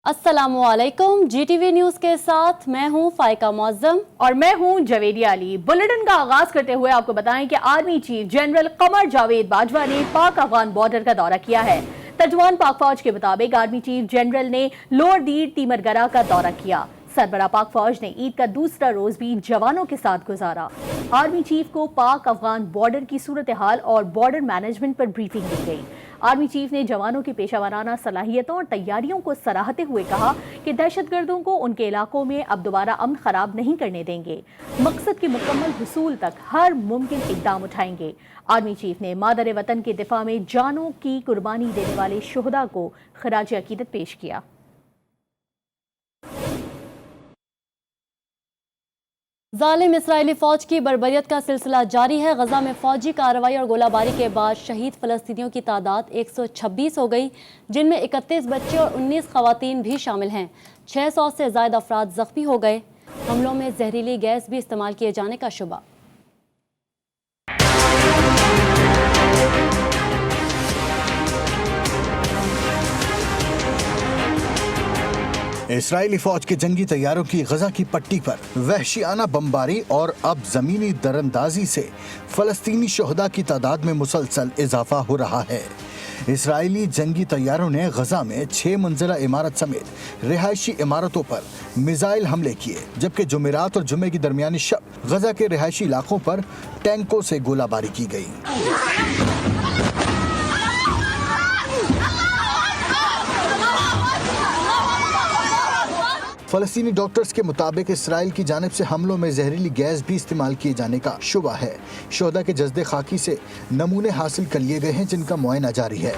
अस्सलामुअलैकुम। GTV news के साथ मैं हूं फाइका मुअज्जम और मैं हूं जवेदिया अली। बुलेटिन का आगाज करते हुए आपको बताएं कि army chief general Qamar Javed Bajwa ने पाक अफगान बॉर्डर का दौरा किया है। तर्जुमान पाक फौज के मुताबिक आर्मी चीफ जनरल ने लोअर दीर तीमरगरा का दौरा किया। सरबराह पाक फौज ने ईद का दूसरा रोज भी जवानों के साथ गुजारा। आर्मी चीफ को पाक अफगान बॉर्डर की सूरत हाल और बॉर्डर मैनेजमेंट पर ब्रीफिंग दी गई। आर्मी चीफ ने जवानों की पेशा वराना सलाहियतों और तैयारियों को सराहते हुए कहा कि दहशतगर्दों को उनके इलाकों में अब दोबारा अमन खराब नहीं करने देंगे, मकसद के मुकम्मल हुसूल तक हर मुमकिन इकदाम उठाएंगे। आर्मी चीफ ने मादर वतन के दिफा में जानों की कुर्बानी देने वाले शुहदा को खराज अकीदत पेश किया। जालिम इसराइली फौज की बर्बरियत का सिलसिला जारी है। गजा में फौजी कार्रवाई और गोलाबारी के बाद शहीद फलस्तीनियों की तादाद 126 हो गई, जिनमें 31 बच्चे और 19 खवातीन भी शामिल हैं। 600 से ज़ायद अफराद जख्मी हो गए। हमलों में जहरीली गैस भी इस्तेमाल किए जाने का शुबा। इसराइली फौज के जंगी तैयारों की गजा की पट्टी पर वहशियाना बमबारी और अब जमीनी दरअंदाजी से फलस्तीनी शोहदा की तादाद में मुसलसल इजाफा हो रहा है। इसराइली जंगी तैयारों ने गजा में 6 मंजिला इमारत समेत रिहायशी इमारतों पर मिसाइल हमले किए, जबकि जुमेरात और जुमे की दरमियानी शब गजा के रिहायशी इलाकों पर टैंकों से गोलाबारी की गई। फलस्तीनी डॉक्टर्स के मुताबिक इसराइल की जानिब से हमलों में जहरीली गैस भी इस्तेमाल किए जाने का शुबा है। शोहदा के जस्दे खाकी से नमूने हासिल कर लिए गए हैं, जिनका मुआयना जारी है।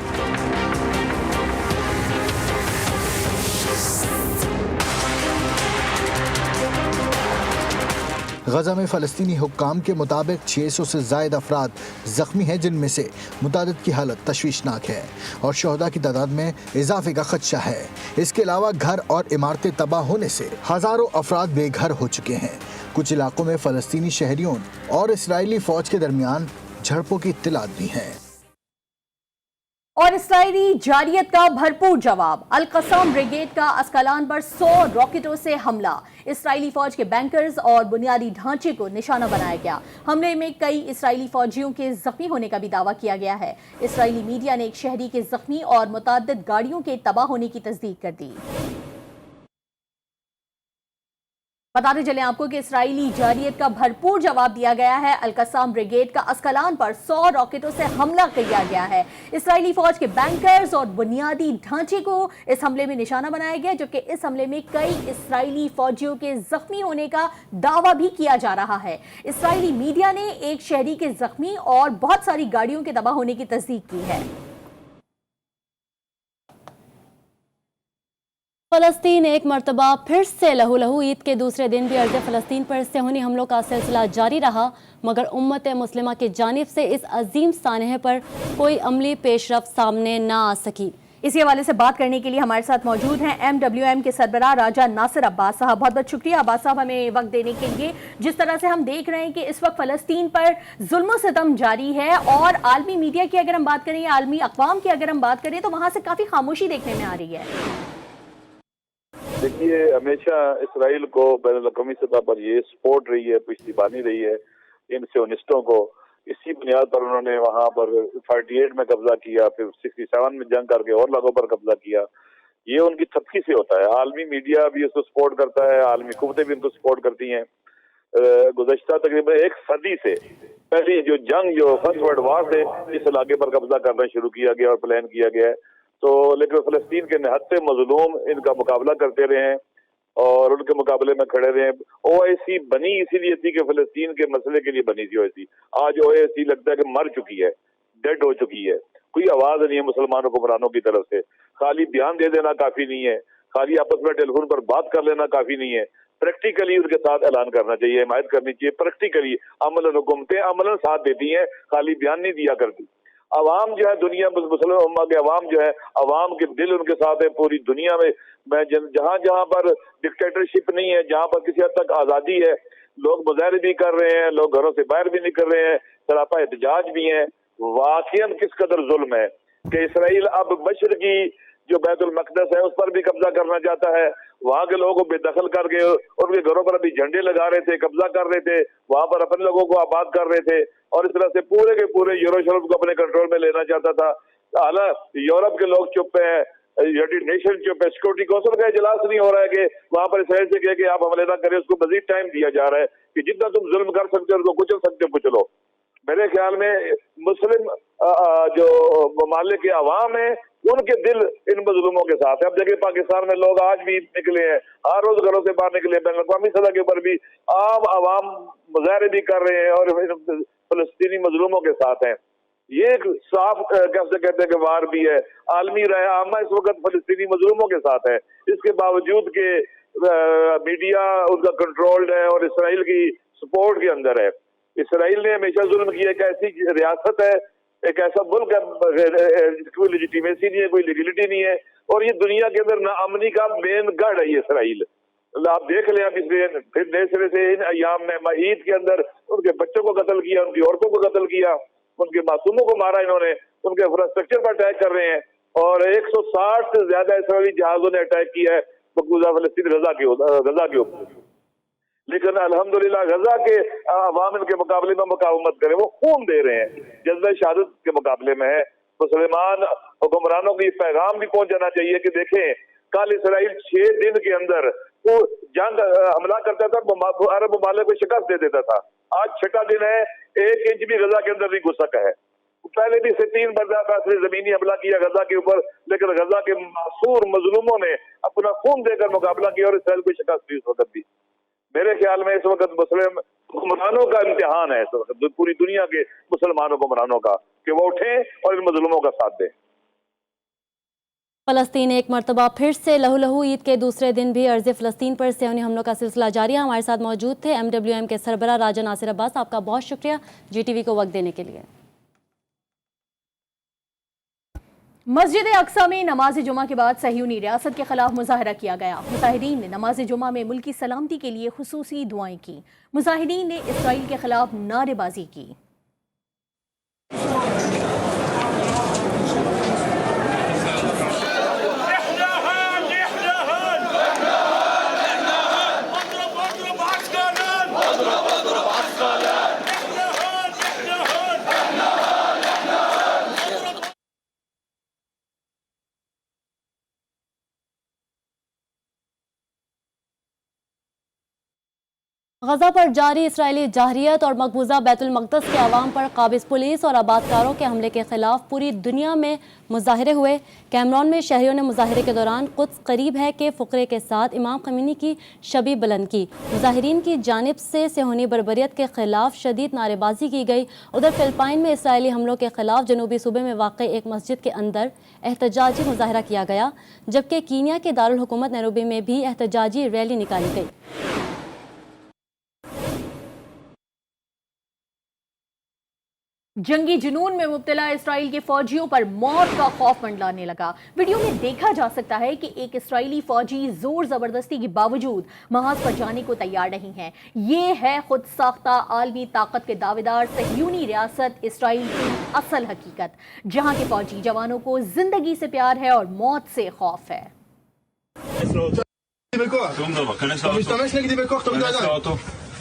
गजा में फलस्तीनी हुक्काम के मुताबिक 600 से ज़ायद अफराद ज़ख्मी हैं, जिनमें से मुतादिद की हालत तशवीशनाक है और शोहदा की तादाद में इजाफे का खदशा है। इसके अलावा घर और इमारतें तबाह होने से हज़ारों अफराद बेघर हो चुके हैं। कुछ इलाकों में फलस्तीनी शहरियों और इसराइली फ़ौज के दरमियान झड़पों की इत्तलात भी हैं। और इसराइली जारियत का भरपूर जवाब। अल-कस्साम ब्रिगेड का अस्कलान पर 100 रॉकेटों से हमला। इसराइली फौज के बैंकर्स और बुनियादी ढांचे को निशाना बनाया गया। हमले में कई इसराइली फौजियों के जख्मी होने का भी दावा किया गया है। इसराइली मीडिया ने एक शहरी के जख्मी और मुतअद्दिद गाड़ियों के तबाह होने की तस्दीक कर दी। बताते चलें आपको कि इसराइली जारियत का भरपूर जवाब दिया गया है। अल-कस्साम ब्रिगेड का अस्कलान पर 100 रॉकेटों से हमला किया गया है। इसराइली फौज के बैंकर्स और बुनियादी ढांचे को इस हमले में निशाना बनाया गया, जबकि इस हमले में कई इसराइली फौजियों के जख्मी होने का दावा भी किया जा रहा है। इसराइली मीडिया ने एक शहरी के जख्मी और बहुत सारी गाड़ियों के तबाह होने की तस्दीक की है। फलस्तीन एक मरतबा फिर से लहू लहू। ईद के दूसरे दिन भी अर्ज़ फ़लस्तीन पर सेहूनी हमलों का सिलसिला जारी रहा, मगर उम्मत मुस्लिमा की जानिब से इस अजीम सानहे पर कोई अमली पेशरफ सामने ना आ सकी। इसी हवाले से बात करने के लिए हमारे साथ मौजूद हैं MWM के सरबराह राजा नासिर अब्बास साहब। बहुत बहुत शुक्रिया अब्बास साहब हमें वक्त देने के लिए। जिस तरह से हम देख रहे हैं कि इस वक्त फ़लस्तीन पर जुल्म सितम जारी है और आलमी मीडिया की अगर हम बात करें या आलमी अक़वाम की अगर हम बात करें तो वहाँ से काफ़ी खामोशी देखने में आ रही है। देखिए, हमेशा इसराइल को बैनुल-अक़वामी सतह पर ये सपोर्ट रही है, पुश्तबानी रही है इन सियोनिस्टों को। इसी बुनियाद पर उन्होंने वहाँ पर 48 में कब्जा किया, फिर 67 में जंग करके और लोगों पर कब्जा किया। ये उनकी थपकी से होता है। आलमी मीडिया भी उसको सपोर्ट करता है, आलमी कुव्वतें भी उनको सपोर्ट करती हैं। गुज़श्ता तकरीबन एक सदी से पहली जो जंग, जो फर्स्ट वर्ल्ड वॉर से इस इलाके पर कब्जा करना शुरू किया गया और प्लान किया गया है, तो लेकिन फ़लस्तीन के निहत्ते मज़लूम इनका मुकाबला करते रहे हैं और उनके मुकाबले में खड़े रहे हैं। OIC बनी इसीलिए थी कि फ़लस्तीन के मसले के लिए बनी थी OIC। आज OIC लगता है कि मर चुकी है, डेड हो चुकी है। कोई आवाज़ नहीं है मुसलमान हुक्मरानों की तरफ से। खाली बयान दे देना काफ़ी नहीं है, खाली आपस में टेलीफोन पर बात कर लेना काफ़ी नहीं है। प्रैक्टिकली उनके साथ ऐलान करना चाहिए, हिमायत करनी चाहिए। प्रैक्टिकली अमलन हुकूमतें अमलन साथ देती हैं, खाली बयान नहीं दिया करती। अवाम जो है, दुनिया मुस्लिम उम्मा के अवाम जो है, अवाम के दिल उनके साथ है पूरी दुनिया में। मैं जहाँ जहाँ पर डिक्टेटरशिप नहीं है, जहाँ पर किसी हद तक आज़ादी है, लोग मुजाहरे भी कर रहे हैं, लोग घरों से बाहर भी निकल रहे हैं, सरापा एहतजाज भी हैं। वाकईन किस कदर जुल्म है कि इसराइल अब मशरकी जो बैतुल मक़दस है उस पर भी कब्जा करना चाहता है। वहाँ के लोगों को बेदखल करके उनके घरों पर अभी झंडे लगा रहे थे, कब्जा कर रहे थे, वहाँ पर अपने लोगों को आबाद कर रहे थे और इस तरह से पूरे के पूरे यरूशलेम को अपने कंट्रोल में लेना चाहता था। हालांकि यूरोप के लोग चुप है, यूनाइटेड नेशन चुप है, सिक्योरिटी काउंसिल का इजलास नहीं हो रहा है कि वहाँ पर इसराइल से कहे कि आप हमले ना करें, उसको मजीद टाइम दिया जा रहा है कि जितना तुम जुल्म कर सकते हो उसको कुचल सकते हो कुचलो। मेरे ख्याल में मुस्लिम जो ममालिक के अवाम है उनके दिल इन मजलूमों के साथ है। अब देखिए पाकिस्तान में लोग आज भी निकले हैं, हर रोज घरों से बाहर निकले, बैनुल-अक़वामी सतह के ऊपर भी आम अवाम मुजाहरे भी कर रहे हैं और फलस्तीनी मजलूमों के साथ हैं। ये एक साफ कैसे कहते हैं कि वार भी है। आलमी राय आमा इस वक्त फलस्तीनी मजलूमों के साथ है, इसके बावजूद के मीडिया उनका कंट्रोल्ड है और इसराइल की सपोर्ट के अंदर है। इसराइल ने हमेशा जुल्म किया, एक ऐसी रियासत है, एक ऐसा मुल्क है, कोई लेजिटिमेसी नहीं है, कोई लीगलिटी नहीं है और ये दुनिया के अंदर नाअमनी का मेन गढ़ है ये इसराइल। आप देख लें, आप इसलिए फिर नए सिरे से इन अयाम में ईद के अंदर उनके बच्चों को कत्ल किया, उनकी औरतों को कत्ल किया, उनके मासूमों को मारा इन्होंने, उनके इंफ्रास्ट्रक्चर पर अटैक कर रहे हैं और 160 से ज्यादा इसराइली जहाजों ने अटैक किया है मकबूजा फलस्तीन गजा के ऊपर। लेकिन अल्हम्दुलिल्लाह गजा के अवाम इनके मुकाबले में मुकावमत करें, वो खून दे रहे हैं, जज्बे शहादत के मुकाबले में है। मुसलमान हुक्मरानों को ये पैगाम भी पहुंचाना चाहिए कि देखें, कल इसराइल 6 दिन के अंदर वो जंग हमला करता था, अरब ममालिक को शिकस्त दे देता था। आज 6वां दिन है, 1 इंच भी गजा के अंदर नहीं घुस सका है। पहले भी से 3 बार जमीनी हमला किया गजा के ऊपर, लेकिन गजा के मासूर मजलूमों ने अपना खून देकर मुकाबला किया और इसराइल को शिकस्त दी इस वक्त भी। मेरे ख्याल में इस वक्त मुस्लिम हुक्मरानों का इम्तिहान है, इस वक्त पूरी दुनिया के मुसलमानों हुक्मरानों का, कि वो उठें और इन मजलूमों का साथ दें। फलस्तीन एक मरतबा फिर से लहू लहू। ईद के दूसरे दिन भी अर्ज़ फ़लस्तीन पर सेहूनी हमलों का सिलसिला जारी है। हमारे साथ मौजूद थे MWM के सरबराह राजा नासिर अब्बास। आपका बहुत शुक्रिया GTV को वक्त देने के लिए। मस्जिद अक्सा में नमाज जुमा के बाद सह्यूनी रियासत के खिलाफ मुजाहरा किया गया। मुजाहिरीन ने नमाज जुमा में मुल्की सलामती के लिए खुसूसी दुआएं की। मुजाहिरीन ने इसराइल के खिलाफ नारेबाजी की। गजा पर जारी इसराइली जाहरियत और मकबूजा बैतुल मक़दस के अवाम पर काबिज पुलिस और आबादकारों के हमले के खिलाफ पूरी दुनिया में मुजाहरे हुए। कैमरून में शहरियों ने मुजाहरे के दौरान कुछ करीब है के फ़ुक़रे के साथ इमाम ख़मीनी की शबी बुलंद की। मुजाहिरीन की जानिब से सेहूनी बर्बरियत के खिलाफ शदीद नारेबाजी की गई। उधर फ़िलिपाइन में इसराइली हमलों के खिलाफ जनूबी सूबे में वाक़ एक मस्जिद के अंदर एहतजाजी मुजाहरा किया गया, जबकि कीनिया के दारुल हुकूमत नैरोबी में भी एहतजाजी रैली निकाली गई। जंगी जुनून में मुब्तला इसराइल के फौजियों पर मौत का खौफ मंडलाने लगा। वीडियो में देखा जा सकता है कि एक इसराइली फौजी जोर जबरदस्ती के बावजूद महाज पर जाने को तैयार नहीं है। ये है खुद साख्ता आलमी ताकत के दावेदार सह्यूनी रियासत इसराइल की असल हकीकत, जहां के फौजी जवानों को जिंदगी से प्यार है और मौत से खौफ है।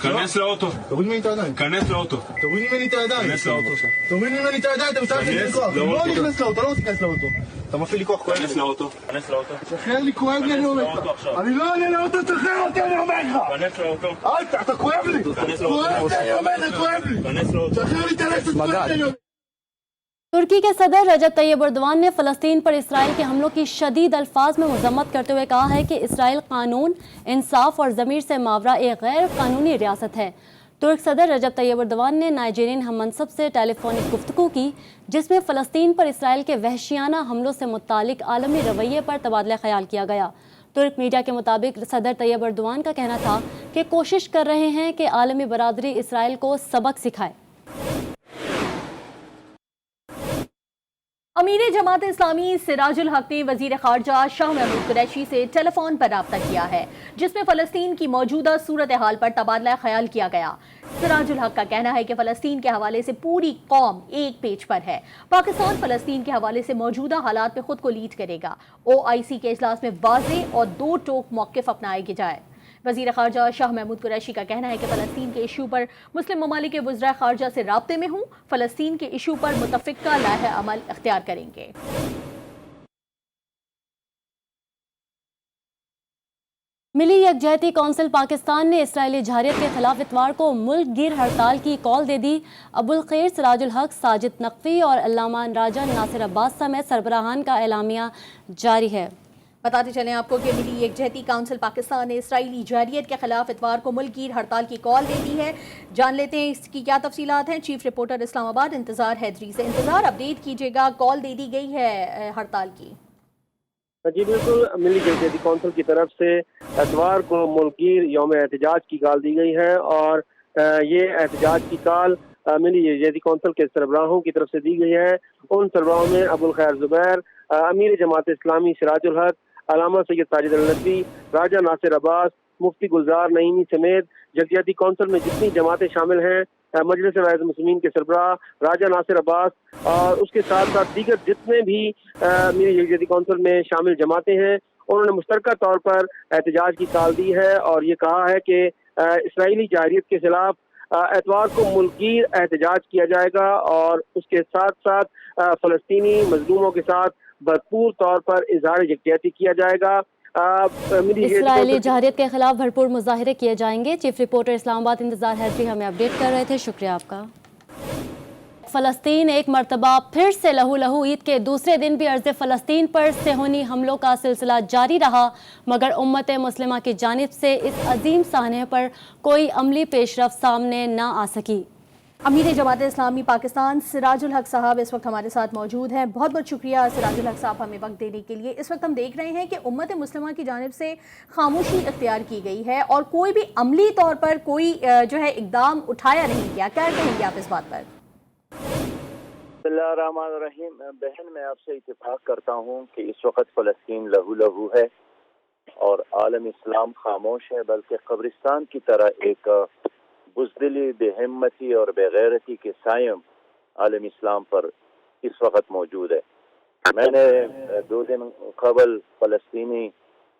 כנס לאוטו. תוריד ממני את הידיים. כנס לאוטו. תוריד ממני את הידיים. כנס לאוטו. תוריד ממני את הידיים, אתה מסתכל לי כוח. לא נכנס לאוטו, לא תיכנס לאוטו. אתה מפעיל לי כוח, כואב לי. כנס לאוטו. כנס לאוטו. שחרר לי, כואב לי, אני אומר לך. אני לא עולה לאוטו, תשחרר אותי, אני אומר לך. כנס לאוטו. אתה כואב לי. כנס לאוטו. כואב לי, אני אומר לך, כואב לי. כנס לאוטו. שחרר לי את הלכת, כואב לי, אני אומר. तुर्की के सदर रजब तैयब एर्दोगान ने फ़लस्तीन पर इसराइल के हमलों की शदीद अल्फाज में मजम्मत करते हुए कहा है कि इसराइल कानून, इंसाफ और ज़मीर से मावरा एक गैर कानूनी रियासत है। तुर्क सदर रजब तैयब एर्दोगान ने नाइजीरियन हममनसब से टेलीफोनिक गुफ्तगू की, जिसमें फ़लस्तीन पर इसराइल के वहशियाना हमलों से मुतालिक आलमी रवैये पर तबादला ख्याल किया गया। तुर्क मीडिया के मुताबिक सदर तैयब एर्दोगान का कहना था कि कोशिश कर रहे हैं कि आलमी बरादरी इसराइल को सबक सिखाए। अमीर जमात इस्लामी सिराजुल हक ने वजीर खारजा शाह महमूद कुरैशी से टेलीफोन पर रब्ता किया है, जिसमें फ़लस्तीन की मौजूदा सूरत हाल पर तबादला ख्याल किया गया। सिराजुल हक का कहना है कि फ़लस्तीन के हवाले से पूरी कौम एक पेज पर है। पाकिस्तान फ़लस्तीन के हवाले से मौजूदा हालात में खुद को लीड करेगा। OIC के इजलास में वाज़ेह और दो टोक मौक़िफ़ अपनाया जाए। वज़ीर ख़ारजा शाह महमूद कुरैशी का कहना है कि फ़लस्तीन के इशू पर मुस्लिम ममालिक के वज़राए ख़ारजा से राब्ते में हूँ। फ़लस्तीन के इशू पर मुतफ़िक़ा लाहे अमल इख्तियार करेंगे। मिली यकजहती कौंसिल पाकिस्तान ने इसराइली जहारियत के खिलाफ इतवार को मुल्क गिर हड़ताल की कॉल दे दी। अबुल खैर, सिराजुल हक, साजिद नकवी और अल्लामा राजा नासिर अब्बास समेत सरबराहान का एलामिया जारी है। बताते चलें आपको कि मिली यकजहती काउंसिल पाकिस्तान ने इसराइली जहारियत के खिलाफ इतवार को मुल्कगीर हड़ताल की कॉल दे दी है। जान लेते हैं इसकी क्या तफसीलात हैं चीफ रिपोर्टर इस्लामाबाद इंतज़ार हैदरी से। इंतज़ार, अपडेट कीजिएगा, कॉल दे दी गई है हड़ताल की? जी बिल्कुल, मिली यकजहती कौंसिल की तरफ से इतवार को मुल्कगीर यौम एहतजाज की कॉल दी गई है और ये एहतजाज की कॉल मिली यकजहती कौंसिल के सरबराहों की तरफ से दी गई है। उन सरबराहों में अबुल खैर ज़ुबैर, अमीर जमात इस्लामी सिराजुल हक, अल्लामा सैयद साजिद अल नकवी, राजा नासिर अब्बास, मुफ्ती गुलजार नईमी समेत यकजहती कौंसिल में जितनी जमातें शामिल हैं, मजलिस वाहिद मुस्लिमीन के सरबराह राजा नासिर अब्बास और उसके साथ साथ दीगर जितने भी मिली यकजहती कौंसिल में शामिल जमातें हैं, उन्होंने मुश्तरका तौर पर एहतजाज की कॉल दी है और ये कहा है कि इसराइली जहारियत के खिलाफ एतवार को मुल्कगीर एहतजाज किया जाएगा और उसके साथ साथ फ़लस्तीनी मजलूमों के साथ भरपूर तौर पर इजहार यकजहती किया जाएगा। इसराइली जहारियत के खिलाफ भरपूर मुजाहिरे किए जाएंगे। चीफ रिपोर्टर इस्लामाबाद इंतज़ार हैदरी हमें अपडेट कर रहे थे, शुक्रिया आपका। फ़लस्तीन एक मरतबा फिर से लहू लहू। ईद के दूसरे दिन भी अर्ज़ फ़लस्तीन पर सेहूनी हमलों का सिलसिला जारी रहा, मगर उम्मत मुस्लिमा की जानिब से इस अजीम साहने पर कोई अमली पेशरफ सामने न आ सकी। अमीर जमात इस्लामी पाकिस्तान सिराजुल हक साहब इस वक्त हमारे साथ मौजूद हैं। बहुत बहुत शुक्रिया सिराजुल हक साहब हमें वक्त देने के लिए। इस वक्त हम देख रहे हैं कि उम्मत मुस्लिमा की जानिब से खामोशी इख्तियार की गई है और कोई भी अमली तौर पर कोई जो है इकदाम उठाया नहीं गया। क्या कहेंगे आप इस बात पर? बिस्मिल्लाहिर्रहमानिर्रहीम। बहन, मैं आपसे इत्तेफाक करता हूँ कि इस वक्त फ़लस्तीन लहू लहू है और आलम इस्लाम खामोश है, बल्कि कब्रिस्तान की तरह एक बुज़दिली, बेहिम्मती और बेगैरती के सायम आलम इस्लाम पर इस वक्त मौजूद है। मैंने 2 दिन कबल फ़लस्तीनी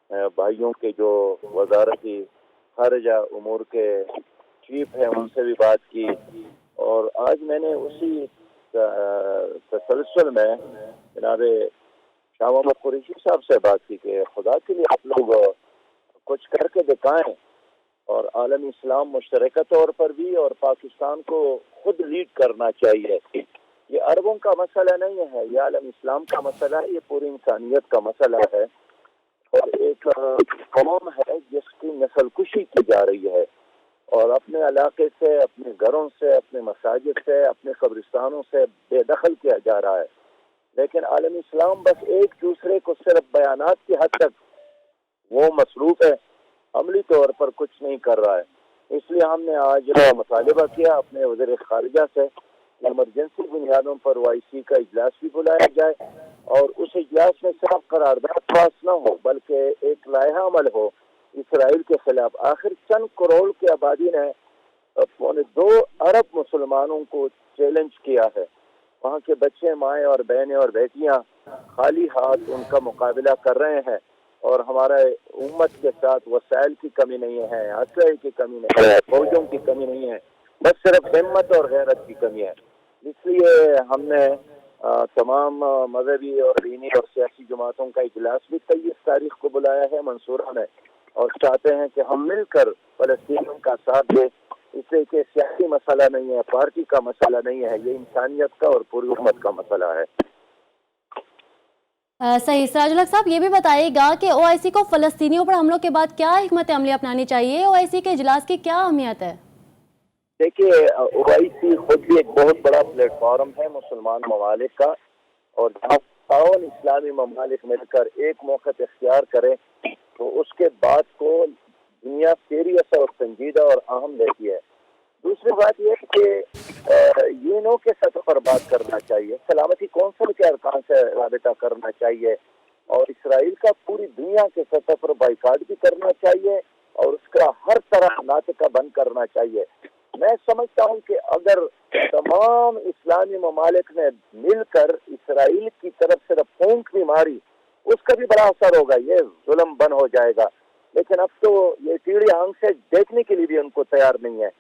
भाइयों के जो वज़ारती ख़ारिजा उमूर के चीफ हैं उनसे भी बात की और आज मैंने उसी तसलसल में जनाब शाह महमूद कुरैशी साहब से बात की कि खुदा के लिए आप लोग कुछ करके दिखाएं और आलम इस्लाम मुश्तरका तौर पर भी और पाकिस्तान को खुद लीड करना चाहिए। ये अरबों का मसला नहीं है, ये आलम इस्लाम का मसला है, ये पूरी इंसानियत का मसला है और एक कौम है जिसकी नस्ल कुशी की जा रही है और अपने इलाके से, अपने घरों से, अपने मसाजिद से, अपने कब्रिस्तानों से बेदखल किया जा रहा है। लेकिन आलम इस्लाम बस एक दूसरे को सिर्फ बयानात की हद तक वो मसरूफ है, अमली तौर पर कुछ नहीं कर रहा है। इसलिए हमने आज मुतालिबा किया अपने वज़ीर ख़ारिजा से इमरजेंसी बुनियादों पर OIC का इजलास भी बुलाया जाए और उस इजलास में सिर्फ करारदाद पास न हो बल्कि एक लायहा अमल हो इसराइल के खिलाफ। आखिर चंद करोड़ की आबादी ने 2 अरब मुसलमानों को चैलेंज किया है। वहाँ के बच्चे, माएँ और बहनें और बेटियाँ खाली हाथ उनका मुकाबला कर रहे हैं और हमारे उम्मत के साथ वसाइल की कमी नहीं है, असलहे की कमी नहीं है, फौजों की कमी नहीं है, बस सिर्फ हिम्मत और गैरत की कमी है। इसलिए हमने तमाम मजहबी और दीनी और सियासी जमातों का इजलास भी 23 तारीख को बुलाया है मंसूरा में और चाहते हैं कि हम मिलकर फ़लस्तीनियों का साथ दें। इसलिए कि सियासी मसला नहीं है, पार्टी का मसला नहीं है, ये इंसानियत का और पूरी उम्मत का मसला है। सही। सिराजुल हक साहब, ये भी बताइएगा कि OIC को फ़लस्तीनियों पर हमलों के बाद क्या हिकमत अमली अपनानी चाहिए? OIC के इजलास की क्या अहमियत है? देखिए, OIC खुद भी एक बहुत बड़ा प्लेटफॉर्म है मुसलमान ममालिक का और जहाँ 57 इस्लामी ममालिक मिलकर एक मौक़िफ़ इख्तियार करें तो उसके बाद को दुनिया सीरियस और संजीदा और अहम लेती है। दूसरी बात यह है कि यूएनओ के सतह पर बात करना चाहिए, सलामती कौंसिल के अरकान से राबिता करना चाहिए और इसराइल का पूरी दुनिया के सतह पर बाइकाट भी करना चाहिए और उसका हर तरह नाटका बंद करना चाहिए। मैं समझता हूँ कि अगर तमाम इस्लामी ममालिक ने मिलकर इसराइल की तरफ सिर्फ फूंक भी मारी, उसका भी बड़ा असर होगा, ये जुल्म बंद हो जाएगा। लेकिन अब तो ये टीढ़ी आंख से देखने के लिए भी उनको तैयार नहीं है।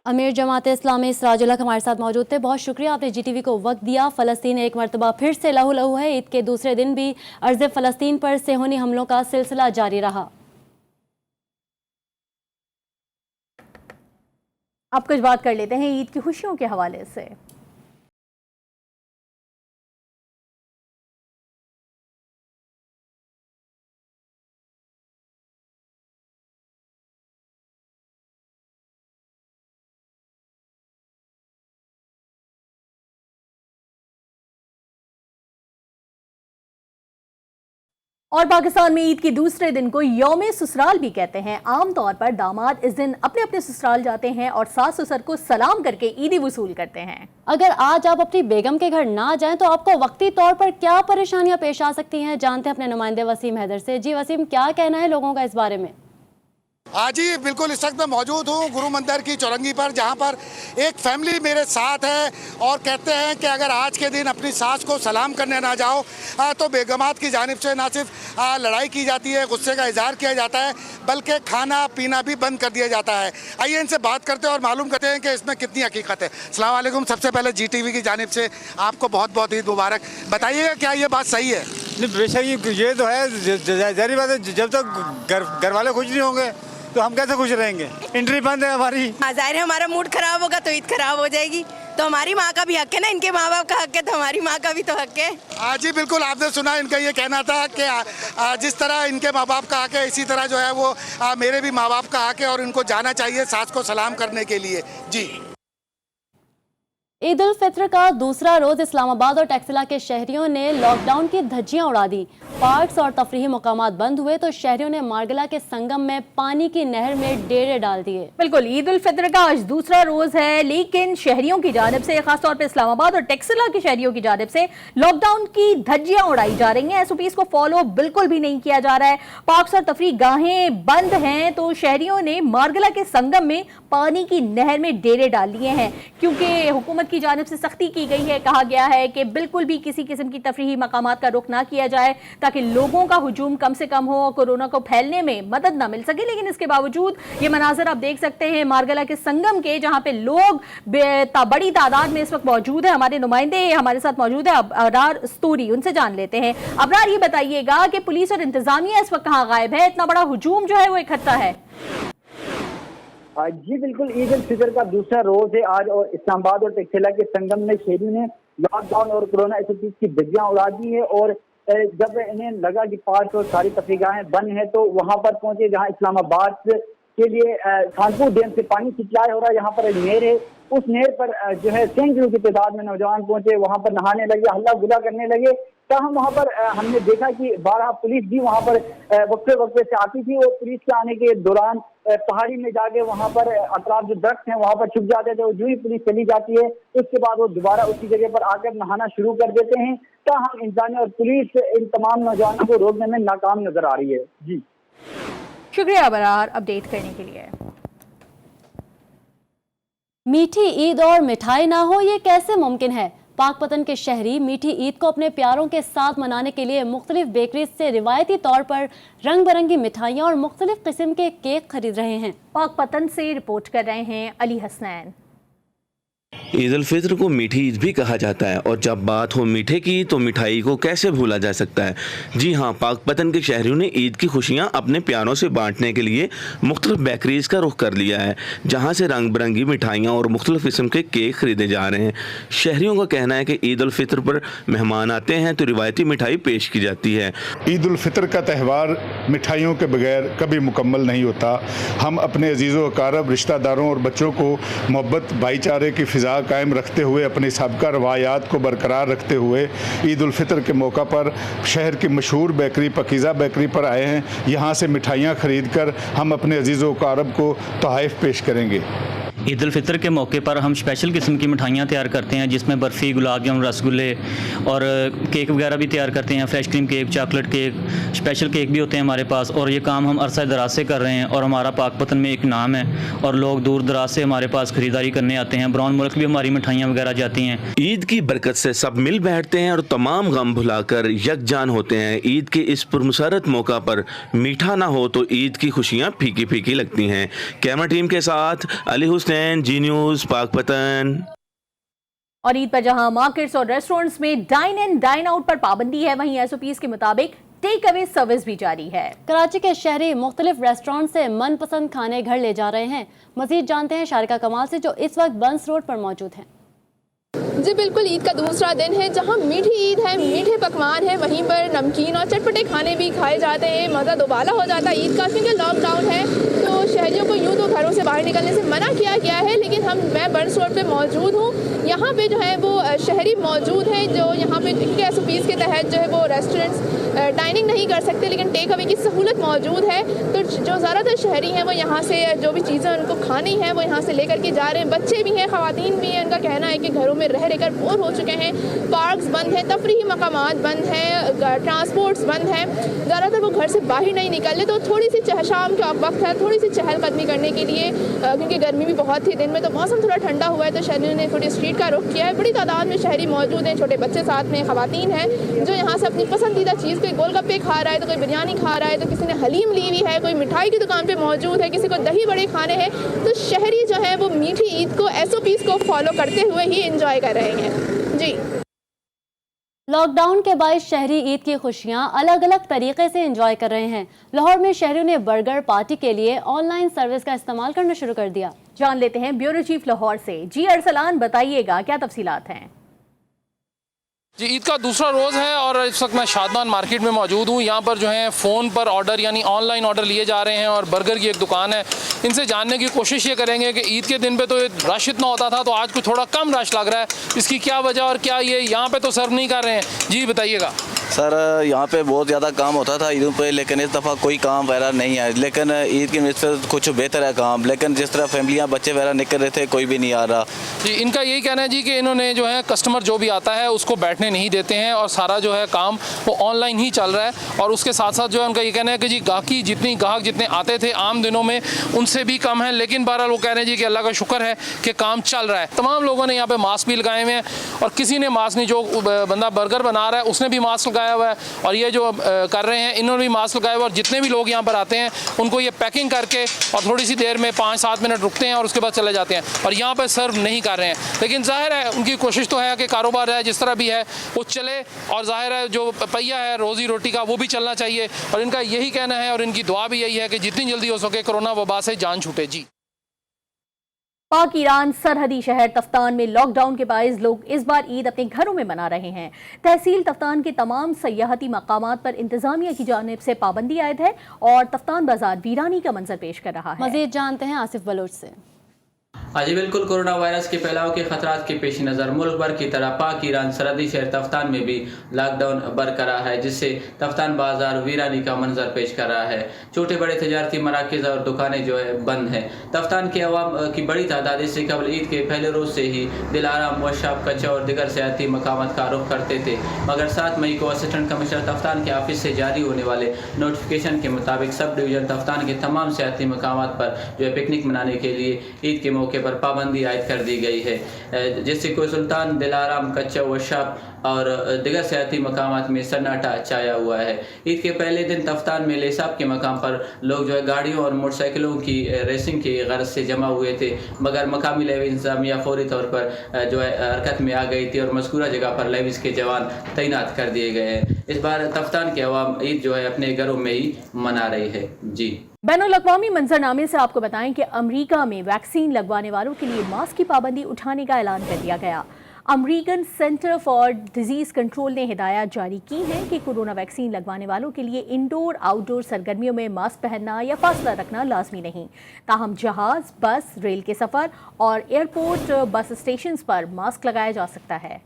अमीर जमात इस्लामी सिराजुल हक हमारे साथ मौजूद थे, बहुत शुक्रिया आपने GTV को वक्त दिया। फ़लस्तीन एक मरतबा फिर से लहू लहू है। ईद के दूसरे दिन भी अर्ज़ फ़लस्तीन पर सेहूनी हमलों का सिलसिला जारी रहा। अब कुछ बात कर लेते हैं ईद की खुशियों के हवाले से। और पाकिस्तान में ईद के दूसरे दिन को यौम ससुराल भी कहते हैं। आमतौर पर दामाद इस दिन अपने अपने ससुराल जाते हैं और सास ससुर को सलाम करके ईदी वसूल करते हैं। अगर आज आप अपनी बेगम के घर ना जाएं तो आपको वक्ती तौर पर क्या परेशानियां पेश आ सकती हैं, जानते हैं अपने नुमाइंदे वसीम हैदर से। जी वसीम, क्या कहना है लोगों का इस बारे में? आज ही बिल्कुल इस वक्त मैं मौजूद हूँ गुरु मंदिर की चौरंगी पर, जहाँ पर एक फैमिली मेरे साथ है और कहते हैं कि अगर आज के दिन अपनी सास को सलाम करने ना जाओ तो बेगमात की जानिब से ना सिर्फ लड़ाई की जाती है, गुस्से का इजहार किया जाता है, बल्कि खाना पीना भी बंद कर दिया जाता है। आइए इनसे बात करते हैं और मालूम करते हैं कि इसमें कितनी हकीकत है। अस्सलाम वालेकुम, सबसे पहले GTV की जानिब से आपको बहुत बहुत ईद मुबारक। बताइएगा क्या ये बात सही है? नहीं, बेशक ये तो है, जारी बात है। जब तक घर वाले खुश नहीं होंगे तो हम कैसे खुश रहेंगे? एंट्री बंद है हमारी। जाहिर है हमारा मूड खराब होगा तो ईद खराब हो जाएगी। तो हमारी माँ का भी हक है ना, इनके माँ बाप का हक है तो हमारी माँ का भी तो हक है। जी बिल्कुल, आपने सुना इनका ये कहना था कि जिस तरह इनके माँ बाप का हक है, इसी तरह जो है वो मेरे भी माँ बाप का हक है और इनको जाना चाहिए सास को सलाम करने के लिए। जी, ईद उल फित्र का दूसरा रोज इस्लामाबाद और टैक्सिला के शहरियों ने लॉकडाउन की धज्जियां उड़ा दी। पार्क्स और तफरीही मुकामात बंद हुए तो शहरियों ने मार्गला के संगम में पानी की नहर में डेरे डाल दिए। बिल्कुल, ईद उल फित्र का आज दूसरा रोज है, लेकिन शहरियों की जानिब से, खासतौर पर इस्लामाबाद और टैक्सिला के शहरियों की जानिब से लॉकडाउन की धज्जियां उड़ाई जा रही हैं। SOPs को फॉलो बिल्कुल भी नहीं किया जा रहा है। पार्क्स और तफरीह गाहें बंद हैं तो शहरियों ने मार्गला के संगम में पानी की नहर में डेरे डाल लिए हैं, क्योंकि हुकूमत की जानिब से सख्ती की गई है। कहा गया है कि बिल्कुल भी किसी किस्म की तफरीही मकामात का रुख ना किया जाए ताकि लोगों का हुजूम कम से कम हो और कोरोना को फैलने में मदद ना मिल सके। लेकिन इसके बावजूद ये मनाजर आप देख सकते हैं मार्गला के संगम के, जहां पे लोग बड़ी तादाद में इस वक्त मौजूद है। हमारे नुमाइंदे हमारे साथ मौजूद है अबरार स्तूरी, उनसे जान लेते हैं। अबरार, ये बताइएगा कि पुलिस और इंतजामिया इस वक्त कहाँ गायब है? इतना बड़ा हुजूम जो है वो इकट्ठा है। जी बिल्कुल, ईद उल फितर का दूसरा रोज है आज और इस्लामाबाद और टैक्सिला के संगम में शहरियों ने लॉकडाउन और कोरोना SOPs की धज्जियां उड़ा दी है और जब इन्हें लगा कि पार्क और सारी तफरीहगाहें बंद हैं तो वहां पर पहुंचे जहां इस्लामाबाद के लिए खानपुर डैम से पानी सप्लाई हो रहा है। यहाँ पर एक नहर है, उस नहर पर जो है सैकड़ों की तादाद में नौजवान पहुंचे, वहां पर नहाने लगे, हल्ला गुला करने लगे। तब वहां पर हमने देखा कि 12 पुलिस भी वहां पर वक्फे से आती थी और पुलिस के आने के दौरान पहाड़ी में जाके वहां पर अतराफ जो दरख्त हैं वहां पर छुप जाते थे और जो ही पुलिस चली जाती है उसके बाद वो दोबारा उसी जगह पर आकर नहाना शुरू कर देते हैं। ताहम इंसानियत और पुलिस इन तमाम नौजवानों को रोकने में नाकाम नजर आ रही है। जी शुक्रिया अबरार अपडेट करने के लिए। मीठी ईद और मिठाई ना हो, ये कैसे मुमकिन है? पाकपतन के शहरी मीठी ईद को अपने प्यारों के साथ मनाने के लिए मुख्तलिफ बेकरीज से रिवायती तौर पर रंग बिरंगी मिठाइयाँ और मुख्तलिफ किस्म के केक खरीद रहे हैं। पाकपतन से रिपोर्ट कर रहे हैं अली हसनैन। ईद उल फित्र को मीठी ईद भी कहा जाता है और जब बात हो मीठे की तो मिठाई को कैसे भूला जा सकता है। जी हाँ, पाकपतन के शहरियों ने ईद की खुशियाँ अपने प्यारों से बांटने के लिए मुख्तलिफ बेकरीज का रुख कर लिया है, जहाँ से रंग बिरंगी मिठाइयाँ और मुख्तलिफ किस्म के केक खरीदे जा रहे हैं। शहरियों का कहना है कि ईद उल फित्र पर मेहमान आते हैं तो रिवायती मिठाई पेश की जाती है। ईद उल फित्र का त्यौहार मिठाइयों के बगैर कभी मुकम्मल नहीं होता। हम अपने अजीज़ों अकारब, रिश्तेदारों और बच्चों को मोहब्बत, भाईचारे की फ़िज़ा इत्तेफाक कायम रखते हुए अपनी सबका रवायात को बरकरार रखते हुए ईद उल फितर के मौका पर शहर की मशहूर बेकरी पकीज़ा बेकरी पर आए हैं। यहाँ से मिठाइयाँ खरीद कर हम अपने अजीज़ों अरब को तोहफ़ पेश करेंगे। ईद उल फितर के मौके पर हम स्पेशल किस्म की मिठाइयाँ तैयार करते हैं, जिसमें बर्फ़ी, गुलाब जामुन, रसगुल्ले और केक वगैरह भी तैयार करते हैं। Fresh cream cake, chocolate cake, special cake भी होते हैं हमारे पास। और ये काम हम अरसा दराज से कर रहे हैं और हमारा पाकपतन में एक नाम है और लोग दूर दराज से हमारे पास ख़रीदारी करने आते हैं। ब्राउन मुल्क भी हमारी मिठाइयाँ वगैरह जाती हैं। ईद की बरकत से सब मिल बैठते हैं और तमाम गम भुलाकर यकजान होते हैं। ईद के इस पुरमसरत मौका पर मीठा ना हो तो ईद की खुशियाँ फीकी फीकी लगती हैं। कैमरा टीम के साथ अली हुसैन, जी न्यूज़, पाकपतन। और ईद पर जहां मार्केट्स और रेस्टोरेंट्स में डाइन इन डाइन आउट पर पाबंदी है, वहीं एसओपीज के मुताबिक टेक अवे सर्विस भी जारी है। कराची के शहरी मुख्तलिफ रेस्टोरेंट से मनपसंद खाने घर ले जा रहे हैं। मजीद जानते हैं शारिका कमाल से, जो इस वक्त बंस रोड पर मौजूद हैं। जी बिल्कुल, ईद का दूसरा दिन है जहां मीठी ईद है, मीठे पकवान है, वहीं पर नमकीन और चटपटे खाने भी खाए जाते हैं। मज़ा दोबाला हो जाता है ईद का, क्योंकि लॉकडाउन है तो शहरियों को यूँ तो घरों से बाहर निकलने से मना किया गया है। लेकिन मैं बंस रोड पे मौजूद हूँ। यहाँ पे जो है वो शहरी मौजूद हैं जो यहाँ पे एसओपीज़ के तहत जो है वो रेस्टोरेंट्स डाइनिंग नहीं कर सकते, लेकिन टेक अवे की सहूलत मौजूद है। तो जो ज़्यादातर शहरी हैं वो यहाँ से जो भी चीज़ें उनको खानी है वो यहाँ से लेकर के जा रहे हैं। बच्चे भी हैं, ख़वातीन भी हैं। उनका कहना है कि घरों में रह रहकर बोर हो चुके हैं। पार्क्स बंद हैं, तफरीही मकामात बंद हैं, ट्रांसपोर्ट्स बंद हैं। ज़्यादातर वो घर से बाहर नहीं निकले। तो थोड़ी सी शाम का वक्त है, थोड़ी सी चहलकदमी करने के लिए, क्योंकि गर्मी भी बहुत थी दिन में, तो मौसम थोड़ा ठंडा हुआ है तो शहरियों ने थोड़ी स्ट्रीट का रुख किया है। बड़ी तादाद में शहरी मौजूद हैं, छोटे बच्चे साथ में ख़वातीन हैं जो यहाँ से अपनी पसंदीदा चीज़, कोई गोलगप्पे खा रहा है तो कोई बिरयानी खा रहा है, तो किसी ने हलीम ली हुई है, कोई मिठाई की दुकान पे मौजूद है, किसी को दही बड़े खाने हैं। तो शहरी जो है वो मीठी ईद को, एसओपीज़ को फॉलो करते हुए ही एंजॉय कर रहे हैं। जी, लॉकडाउन के बायस शहरी ईद की खुशियां अलग अलग तरीके से एंजॉय कर रहे हैं। लाहौर में शहरियों ने बर्गर पार्टी के लिए ऑनलाइन सर्विस का इस्तेमाल करना शुरू कर दिया। जान लेते हैं ब्यूरो चीफ लाहौर से जी अरसलान, बताइएगा क्या तफसीलात हैं। जी, ईद का दूसरा रोज़ है और इस वक्त मैं शादमान मार्केट में मौजूद हूँ। यहाँ पर जो है फ़ोन पर ऑर्डर यानी ऑनलाइन ऑर्डर लिए जा रहे हैं और बर्गर की एक दुकान है। इनसे जानने की कोशिश ये करेंगे कि ईद के दिन पे तो रश इतना होता था तो आज कुछ थोड़ा कम रश लग रहा है, इसकी क्या वजह और क्या ये यहाँ पे तो सर्व नहीं कर रहे हैं। जी बताइएगा। सर, यहाँ पे बहुत ज़्यादा काम होता था ईदों पे, लेकिन इस दफ़ा कोई काम वगैरह नहीं है। लेकिन ईद की वजह से कुछ बेहतर है काम, लेकिन जिस तरह फैमिलियाँ बच्चे वगैरह निकल रहे थे कोई भी नहीं आ रहा। जी, इनका यही कहना है जी कि इन्होंने जो है कस्टमर जो भी आता है उसको बैठने नहीं देते हैं और सारा जो है काम वो ऑनलाइन ही चल रहा है। और उसके साथ साथ जो है उनका ये कहना है कि जी ग्राहक जितने आते थे आम दिनों में उनसे भी कम है। लेकिन बहरहाल वो कह रहे हैं जी कि अल्लाह का शुक्र है कि काम चल रहा है। तमाम लोगों ने यहाँ पे मास्क भी लगाए हुए हैं और किसी ने मास्क नहीं, जो बंदा बर्गर बना रहा है उसने भी मास्क लगाया हुआ है और ये जो कर रहे हैं इन्होंने भी मास्क लगाए हुए। और जितने भी लोग यहाँ पर आते हैं उनको ये पैकिंग करके और थोड़ी सी देर में 5-7 मिनट रुकते हैं और उसके बाद चले जाते हैं और यहाँ पर सर्व नहीं कर रहे हैं। लेकिन जाहिर है उनकी कोशिश तो है कि कारोबार है जिस तरह भी है वो चले और जाहिर है जो पहिया है रोज़ी रोटी का वो भी चलना चाहिए। और इनका यही कहना है और इनकी दुआ भी यही है कि जितनी जल्दी हो सके कोरोना वबा से जान छूटे। जी, पाक ईरान सरहदी शहर तफ्तान में लॉकडाउन के बायस लोग इस बार ईद अपने घरों में मना रहे हैं। तहसील तफ्तान के तमाम सयाहती मकामात पर इंतजामिया की जानिब से पाबंदी आयद है और तफ्तान बाजार वीरानी का मंजर पेश कर रहा है। मजीद जानते हैं आसिफ बलोच से। जी बिल्कुल, कोरोना वायरस के फैलाव के खतरात के पेश नज़र मुल्क भर की तरह पाक ईरान सरहदी शहर तफ्तान में भी लॉकडाउन बरकरार है, जिससे तफ्तान बाजार वीरानी का मंजर पेश कर रहा है। छोटे बड़े तजारती मराकज़ और दुकानें जो है बंद हैं। तफ्तान के अवाम की बड़ी तादाद इससे कबल ईद के पहले रोज़ से ही दिलाराम, वशाब, कच्चा और दिगर सियाती मकामात का रुख करते थे, मगर 7 मई को असिस्टेंट कमिश्नर तफ्तान के ऑफिस से जारी होने वाले नोटिफिकेशन के मुताबिक सब डिवीज़न तफ्तान के तमाम सियाती मकामात पर जो है पिकनिक मनाने के लिए ईद के मौके पर पाबंदी आयद कर दी गई है, जिससे कोई सुल्तान, दिलाराम, कच्चा, वशाब और दिगर सियाती मकामात में सन्नाटा छाया हुआ है। ईद के पहले दिन तफ्तान में लेसाब के मकाम पर लोग जो है गाड़ियों और मोटरसाइकिलों की रेसिंग की गरज से जमा हुए थे, मगर मकामी लेवी इंतजामिया फौरी तौर पर जो है हरकत में आ गई थी और मज़कूरा जगह पर लेविस के जवान तैनात कर दिए गए हैं। इस बार तफ्तान के अवाम ईद जो है अपने घरों में ही मना रही है। जी, बैनुल-अक़वामी मंजरनामे से आपको बताएं कि अमेरिका में वैक्सीन लगवाने वालों के लिए मास्क की पाबंदी उठाने का ऐलान कर दिया गया। American centre for disease control ने हिदायत जारी की है कि कोरोना वैक्सीन लगवाने वालों के लिए इंडोर आउटडोर सरगर्मियों में मास्क पहनना या फासला रखना लाजमी नहीं। ताहम जहाज, बस, रेल के सफ़र और एयरपोर्ट बस स्टेशन पर मास्क लगाया जा सकता है।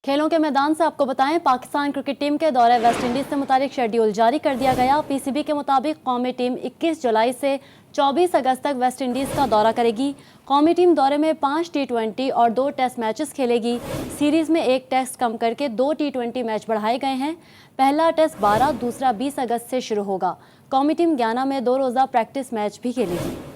खेलों के मैदान से आपको बताएं, पाकिस्तान क्रिकेट टीम के दौरे वेस्ट इंडीज़ से मुतालिक शेड्यूल जारी कर दिया गया। पीसीबी के मुताबिक कौमी टीम 21 जुलाई से 24 अगस्त तक वेस्ट इंडीज़ का दौरा करेगी। कौमी टीम दौरे में 5 T20 और 2 टेस्ट मैचेस खेलेगी। सीरीज़ में एक टेस्ट कम करके 2 T20 मैच बढ़ाए गए हैं। पहला टेस्ट 12, दूसरा 20 अगस्त से शुरू होगा। कौमी टीम गयाना में 2 रोज़ा प्रैक्टिस मैच भी खेलेगी।